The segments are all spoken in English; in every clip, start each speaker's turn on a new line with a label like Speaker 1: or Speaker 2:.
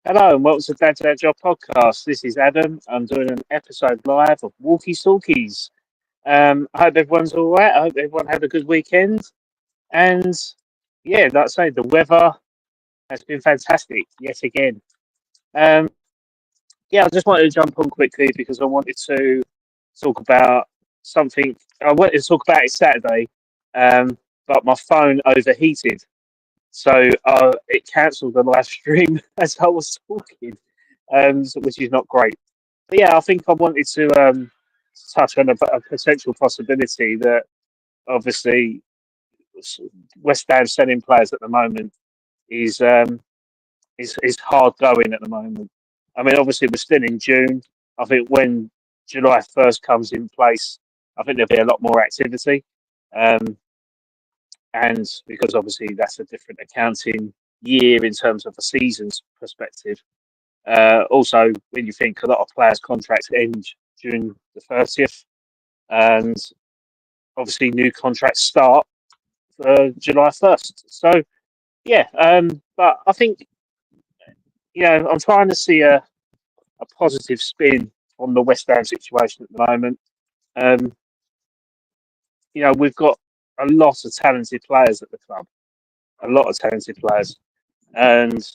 Speaker 1: Hello and welcome to Dad's Dad Job podcast. This is Adam. I'm doing an episode live of Walkies Talkies. I hope everyone's all right. I hope everyone had a good weekend. And yeah, like I say, the weather has been fantastic yet again. Um, yeah, I just wanted to jump on quickly because I wanted to talk about something. I wanted to talk about it Saturday, but my phone overheated. So it cancelled the live stream as I was talking, which is not great. But yeah, I think I wanted to touch on a potential possibility that obviously West Ham selling players at the moment is is hard going at the moment. I mean, obviously we're still in June. I think when July 1st comes in place, I think there'll be a lot more activity. Um, and because obviously that's a different accounting year in terms of a season's perspective. Also, when you think a lot of players' contracts end June the 30th, and obviously new contracts start July 1st. So, yeah, but I think, I'm trying to see a positive spin on the West Ham situation at the moment. Um, we've got a lot of talented players at the club, a lot of talented players. And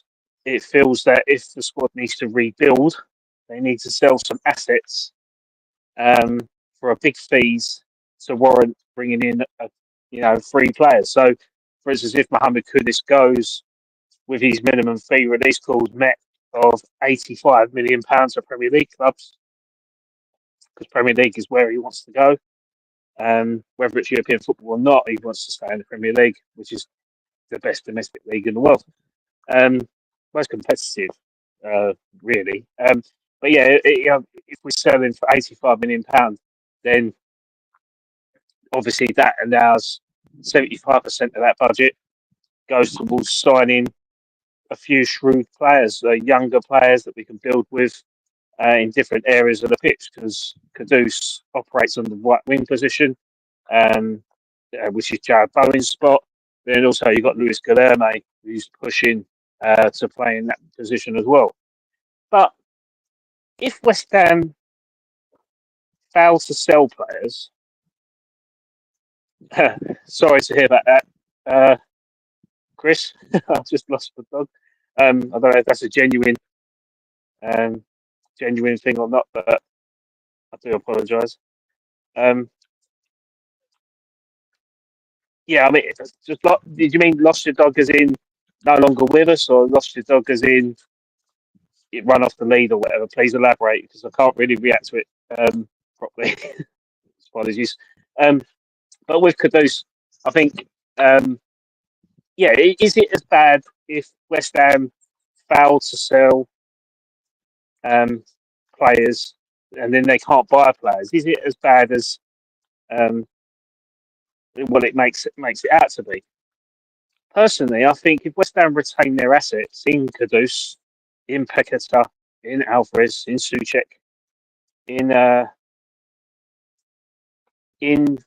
Speaker 1: it feels that if the squad needs to rebuild, they need to sell some assets um, for a big fees to warrant bringing in, three players. So, for instance, if Mohamed Kudus goes with his minimum fee release clause met of £85 million for Premier League clubs, because Premier League is where he wants to go. Whether it's European football or not, he wants to stay in the Premier League, which is the best domestic league in the world. Most competitive, really. But yeah, if we're selling for £85 million, then obviously that allows 75% of that budget goes towards signing a few shrewd players, younger players that we can build with in different areas of the pitch, because Kudus operates on the right wing position, which is Jared Bowen's spot. Then also you've got Luis Guilherme, who's pushing to play in that position as well. But if West Ham fail to sell players, sorry to hear about that, Chris. I've just lost my dog. I don't know if that's a um, genuine thing or not, but I do apologise. Um, yeah, I mean, it's just did you mean lost your dog as in no longer with us, or lost your dog as in it run off the lead or whatever? Please elaborate, because I can't really react to it properly. Apologies. Um, but with Kudus, I think, is it as bad if West Ham fail to sell um, players and then they can't buy players? Is it as bad as um, what it makes it out to be? Personally, I think if West Ham retain their assets in Kudus, in Peketa, in Alvarez, in Suchek, in in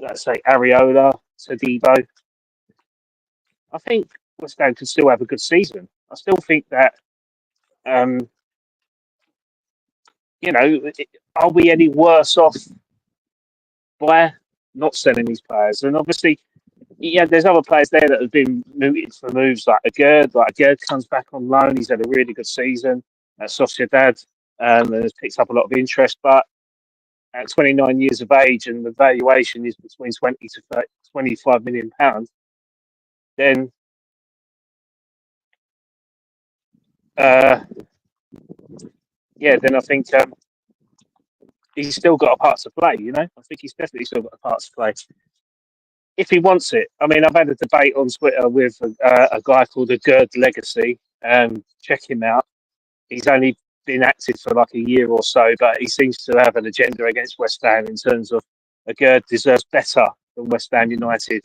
Speaker 1: let's say Areola, Todibo, I think West Ham could still have a good season. I still think that um, are we any worse off by not selling these players? And obviously, yeah, there's other players there that have been mooted for moves like Agerd. Like Agerd comes back on loan. He's had a really good season at Sociedad and has picked up a lot of interest. But at 29 years of age and the valuation is between 20 to 30, £25 million, then uh, then I think he's still got a part to play. I think he's definitely still got a part to play if he wants it. I mean, I've had a debate on Twitter with a guy called a Gerd Legacy. Check him out. He's only been active for like a year or so, but he seems to have an agenda against West Ham in terms of a Gerd deserves better than West Ham United.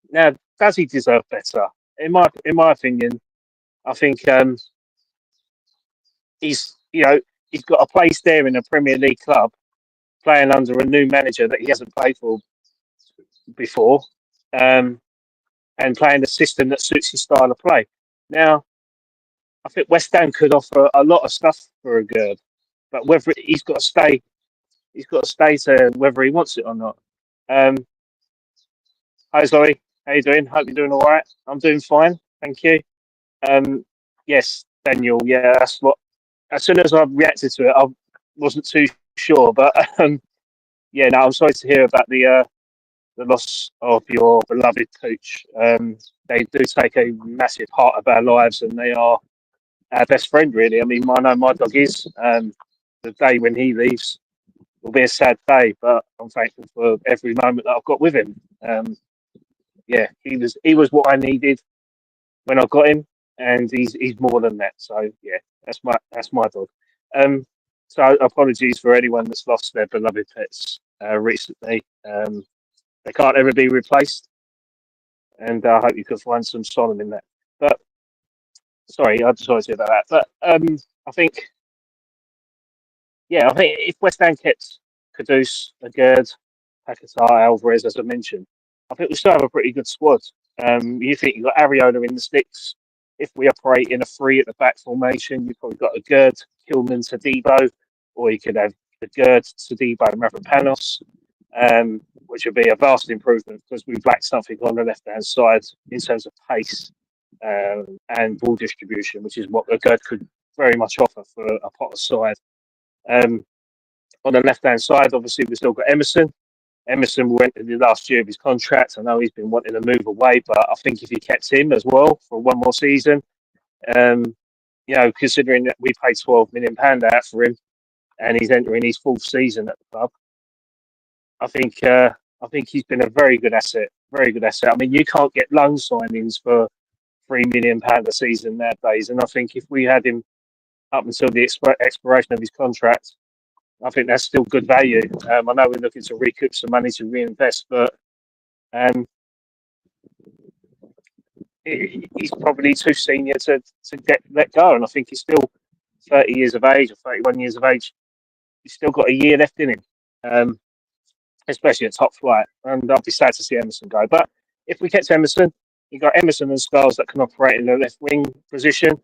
Speaker 1: Now, does he deserve better? In my opinion, I think he's got a place there in a Premier League club, playing under a new manager that he hasn't played for before, and playing a system that suits his style of play. Now, I think West Ham could offer a lot of stuff for a Gerd, but whether he's got to stay to whether he wants it or not. Um, Hi Zoe, how you doing? Hope you're doing all right. I'm doing fine, thank you. Um, yes, Daniel. Yeah, that's what. As soon as I reacted to it, I wasn't too sure, but yeah, no, I'm sorry to hear about the loss of your beloved coach. They do take a massive part of our lives, and they are our best friend, really. I mean, I know my dog is. The day when he leaves will be a sad day, but I'm thankful for every moment that I've got with him. Yeah, he was what I needed when I got him, and he's more than that. So yeah, that's my dog. Um, so apologies for anyone that's lost their beloved pets recently. They can't ever be replaced, and I hope you can find some solemn in that. But sorry, I'm sorry to hear about that. But I think yeah, I think if West Ham kept Kudus, Agerd, Paquetá, Alvarez, as I mentioned, I think we still have a pretty good squad. You think you've got Ariola in the sticks. If we operate in a three at the back formation, you've probably got Agerd, Kilman, Tadibo, or you could have Agerd, Tadibo, and Mavropanos, which would be a vast improvement because we've lacked something on the left-hand side in terms of pace and ball distribution, which is what Agerd could very much offer for a Potter side. Um, on the left-hand side, obviously, we've still got Emerson. Emerson went to the last year of his contract. I know he's been wanting to move away, but I think if he kept him as well for one more season, um, considering that we paid £12 million out for him and he's entering his fourth season at the club, I think he's been a very good asset. Very good asset. I mean, you can't get loan signings for £3 million a season nowadays, and I think if we had him up until the expiration of his contract, I think that's still good value. I know we're looking to recoup some money to reinvest, but um, he's probably too senior to get let go. And I think he's still 30 years of age or 31 years of age. He's still got a year left in him, especially at top flight. And I'll be sad to see Emerson go. But if we kept Emerson, you've got Emerson and Skiles that can operate in the left wing position.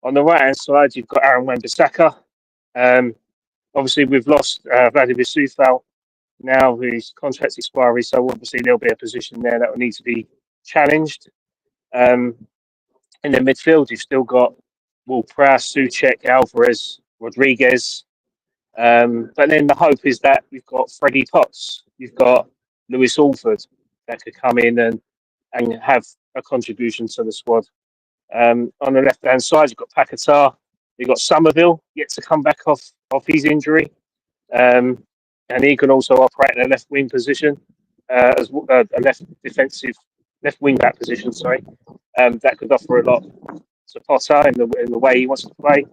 Speaker 1: On the right hand side, you've got Aaron Wan-Bissaka. Obviously, we've lost Vladimir Sufal now, whose contract's expiry. So obviously, there'll be a position there that will need to be challenged. In the midfield, you've still got Ward-Prowse, Souček, Alvarez, Rodriguez. But then the hope is that you've got Freddie Potts, you've got Lewis Alford that could come in and have a contribution to the squad. On the left-hand side, you've got Paquetá, you've got Somerville yet to come back off his injury. And he can also operate in a left wing position, as a left wing back position. Sorry, that could offer a lot to Potter in the way he wants to play.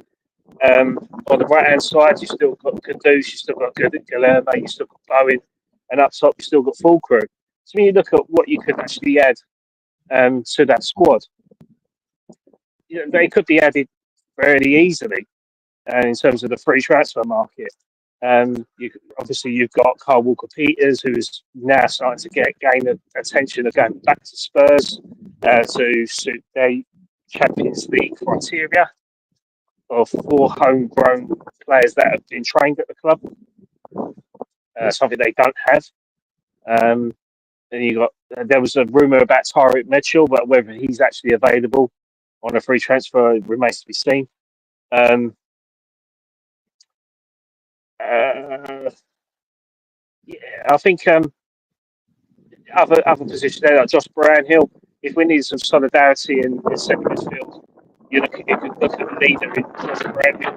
Speaker 1: On the right hand side, you've still got Kudus, you've still got Guilherme, you've still got Bowen, and up top you've still got Fulcrum. So when you look at what you could actually add to that squad, they could be added fairly easily in terms of the free transfer market. Obviously, you've got Carl Walker-Peters, who is now starting to gain the attention of going back to Spurs to suit their Champions League criteria of 4 homegrown players that have been trained at the club, something they don't have. And there was a rumour about Tyreek Mitchell, but whether he's actually available on a free transfer remains to be seen. Yeah, I think other positions there, like Josh Brownhill, if we need some solidarity in centre midfield, you could look at the leader in Josh Brownhill.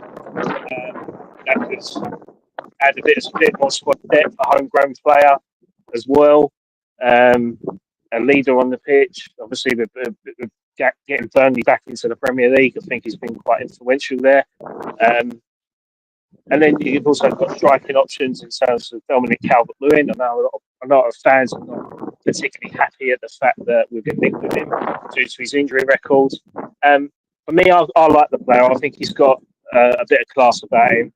Speaker 1: That could add a bit more squad depth, a homegrown player as well. A leader on the pitch. Obviously, getting Burnley back into the Premier League, I think, has been quite influential there. And then you've also got striking options in terms of Dominic Calvert-Lewin. I know a lot of fans are not particularly happy at the fact that we've been linked with him due to his injury record. For me, I like the player. I think he's got a bit of class about him.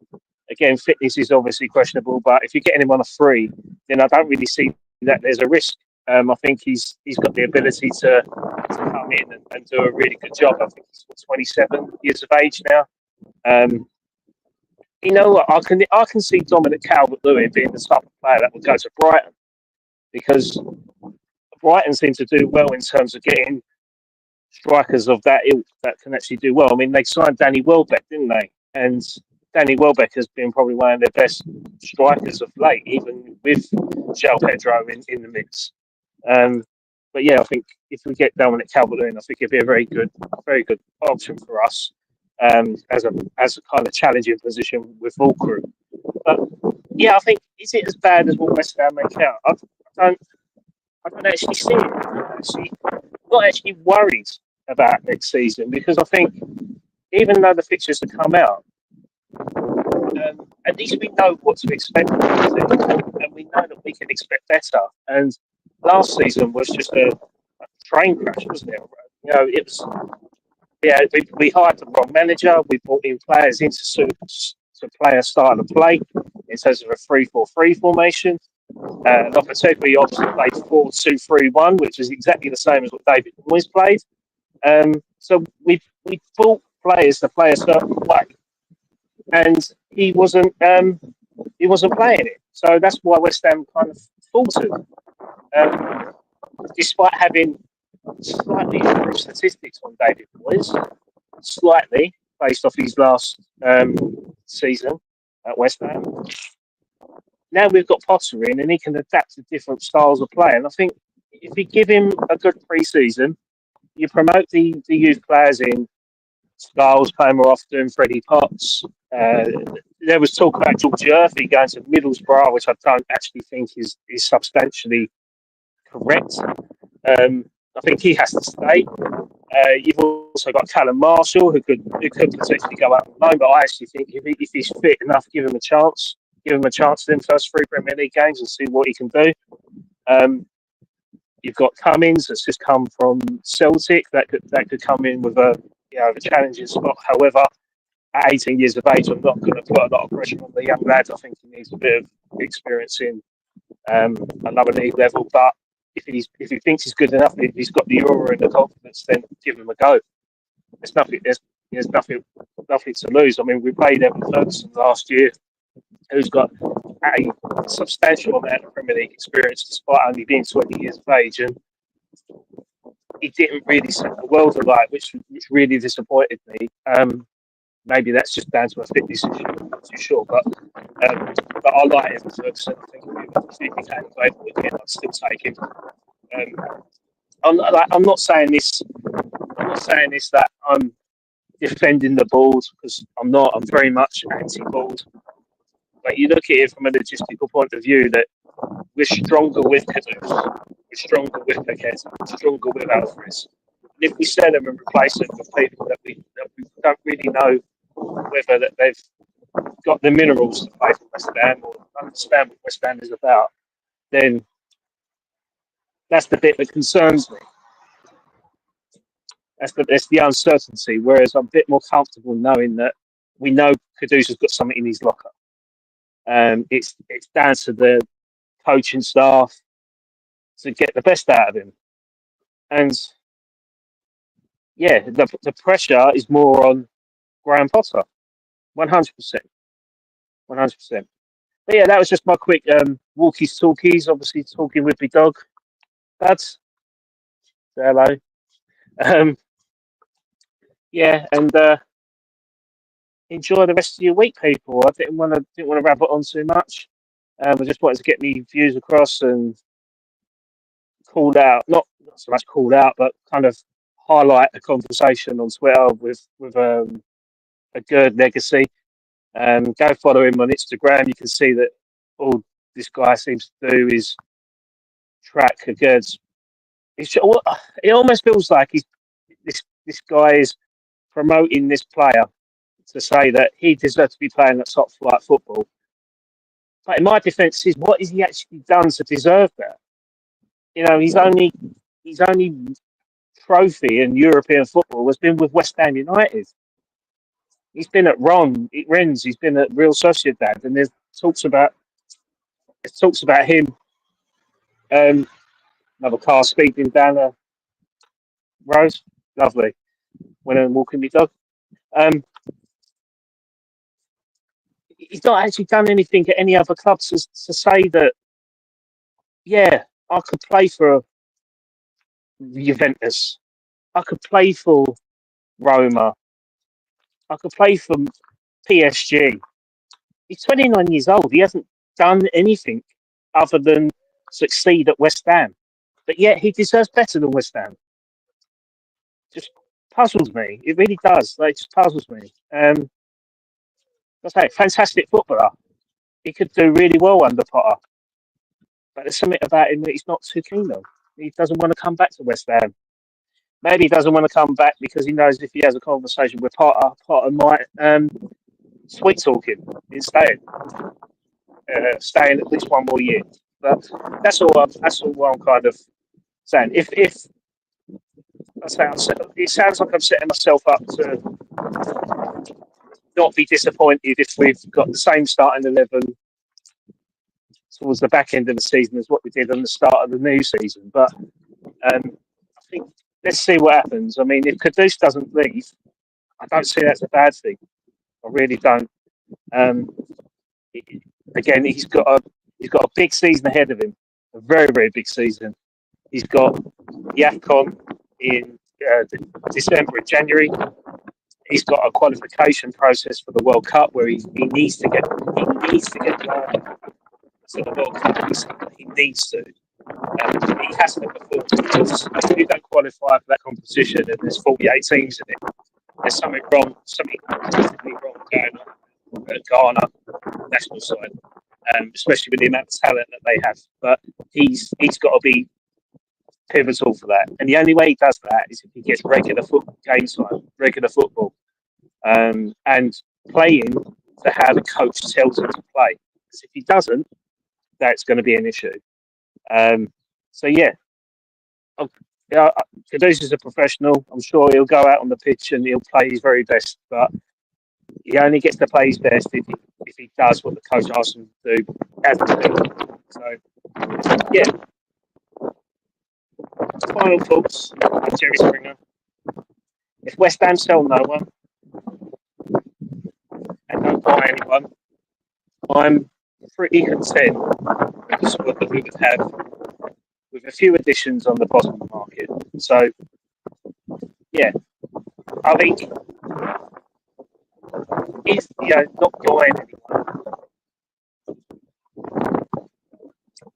Speaker 1: Again, fitness is obviously questionable, but if you're getting him on a free, then I don't really see that there's a risk. I think he's got the ability to come come in and do a really good job. I think he's 27 years of age now. Um, you know what? I can see Dominic Calvert-Lewin being the type of player that would go to Brighton because Brighton seem to do well in terms of getting strikers of that ilk that can actually do well. I mean, they signed Danny Welbeck, didn't they? And Danny Welbeck has been probably one of their best strikers of late, even with João Pedro in the mix. Um, but yeah, I think if we get Dominic Calvert-Lewin, I think it'd be a very good option for us as a kind of challenging position with Walker. But yeah, I think is it as bad as what West Ham make out? Don't I don't actually see it. I'm not actually worried about next season because I think even though the fixtures have come out, at least we know what to expect from the season, and we know that we can expect better. And last season was just a train crash, wasn't it? You know, it was. Yeah, we hired the wrong manager. We brought in players in to play a style of play in terms of a 3-4-3 formation. Lopetegui obviously played 4-2-3-1, which is exactly the same as what David Moyes played. So we bought players to play a certain way, and he wasn't playing it. So that's why West Ham kind of faltered, despite having slightly improved statistics on David Moyes, slightly based off his last season at West Ham. Now we've got Potter in, and he can adapt to different styles of play. And I think if you give him a good pre-season, you promote the youth players in. Styles playing more often, Freddie Potts. There was talk about George Murphy going to Middlesbrough, which I don't actually think is substantially correct. I think he has to stay. You've also got Callum Marshall, who could potentially go out on loan, but I actually think if he's fit enough, give him a chance. Give him a chance in the first 3 Premier League games and see what he can do. You've got Cummings that's just come from Celtic that could come in with a challenging spot. However, at 18 years of age, I'm not going to put a lot of pressure on the young lad. I think he needs a bit of experience in another league level. But if he thinks he's good enough, if he's got the aura and the confidence, then give him a go. There's nothing to lose. I mean, we played Evan Ferguson last year, who's got a substantial amount of Premier League experience despite only being 20 years of age, and he didn't really set the world alight, which really disappointed me. Maybe that's just down to a fitness issue. I'm not too sure, but I like Evan Ferguson. I think if he became available again, I'd still take him. I'm not saying this. I'm not saying this that I'm defending the board because I'm not. I'm very much anti-board. But you look at it from a logistical point of view that we're stronger with Kudus, we're stronger with Paqueta, we're stronger with Alvarez. And if we sell them and replace them with people that we don't really know whether that they've got the minerals to play for West Ham or understand what West Ham is about, then that's the bit that concerns me. That's the uncertainty. Whereas I'm a bit more comfortable knowing that we know Kudus has got something in his locker. It's down to the coaching staff to get the best out of him. And yeah, the pressure is more on Graham Potter, 100%. 100%. But yeah, that was just my quick Walkies Talkies, obviously talking with my dog. Lads, say hello. Yeah, and enjoy the rest of your week, people. I didn't want to wrap it on too much. I just wanted to get me views across and called out, not so much called out, but kind of highlight a conversation on Twitter with a Gerd Legacy. Go follow him on Instagram. You can see that all this guy seems to do is track a Gerd's. It almost feels like this guy is promoting this player to say that he deserves to be playing at top flight football. But in my defence, is what has he actually done to deserve that? You know, his only trophy in European football has been with West Ham United. He's been at Rennes, he's been at Real Sociedad, and there's talks about him. Another car speeding down Rose, lovely. When I'm walking my dog. Um, he's not actually done anything at any other club to say that, yeah, I could play for Juventus. I could play for Roma. I could play for PSG. He's 29 years old. He hasn't done anything other than succeed at West Ham. But yet he deserves better than West Ham. Just puzzles me. It really does. Like, it just puzzles me. I say, fantastic footballer. He could do really well under Potter. But there's something about him that he's not too keen on. He doesn't want to come back to West Ham. Maybe he doesn't want to come back because he knows if he has a conversation with Potter, Potter might sweet talk him instead, staying at least one more year. But that's all. That's all I'm kind of saying. If I say, it sounds like I'm setting myself up to not be disappointed if we've got the same starting 11 towards the back end of the season as what we did on the start of the new season. But I think let's see what happens. I mean, if Kudus doesn't leave, I don't see that's a bad thing. I really don't. Again, he's got a big season ahead of him, a very, very big season. He's got the AFCON in December and January. He's got a qualification process for the World Cup where he needs to get to the World Cup. He needs to. He has to perform because if you don't qualify for that competition and there's 48 teams in it, there's something wrong going on at Ghana national side, especially with the amount of talent that they have. But he's got to be pivotal for that, and the only way he does that is if he gets regular game time, regular football, and playing to how the coach tells him to play. Because if he doesn't, that's going to be an issue. So yeah, Kudus is a professional. I'm sure he'll go out on the pitch and he'll play his very best, but he only gets to play his best if he does what the coach asks him to do as a team. So yeah. Final thoughts, Jerry Springer. If West Ham sell no one and don't buy anyone, I'm pretty content with the squad that we would have with a few additions on the bottom of the market. So, yeah, I think if not buying anyone,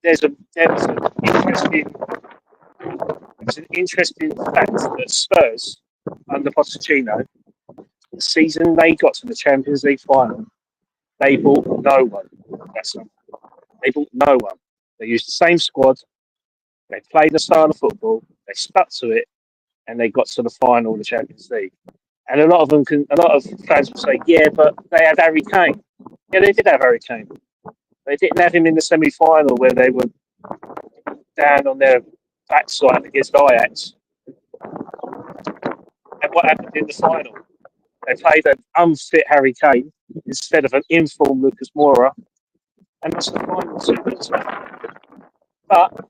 Speaker 1: there's an interesting fact that Spurs under Pochettino, the season they got to the Champions League final, they bought no one. They bought no one. They used the same squad. They played the style of football. They stuck to it, and they got to the final of the Champions League. And a lot of fans will say, "Yeah, but they had Harry Kane." Yeah, they did have Harry Kane. They didn't have him in the semi-final where they were down on their backside against Ajax. And what happened in the final? They played an unfit Harry Kane instead of an informed Lucas Moura, and that's the final 2 minutes. But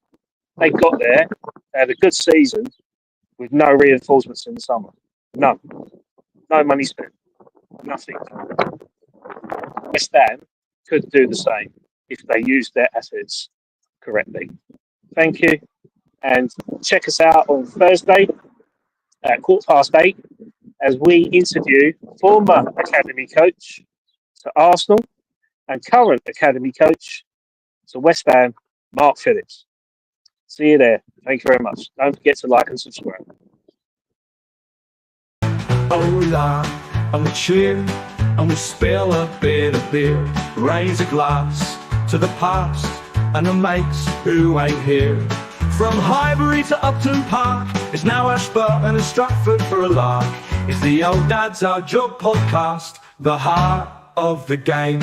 Speaker 1: they got there. They had a good season with no reinforcements in the summer. None. No money spent. Nothing. West Ham could do the same if they used their assets correctly. Thank you. And check us out on Thursday at 8:15 as we interview former academy coach to Arsenal and current academy coach to West Ham, Mark Phillips. See you there. Thank you very much. Don't forget to like and subscribe.
Speaker 2: Hola, and we cheer, and we spill a bit of beer. Raise a glass to the past and the mates who ain't here. From Highbury to Upton Park, it's now Ashburton and Stratford for a lark. It's the Old Dad's Our Job podcast, the heart of the game.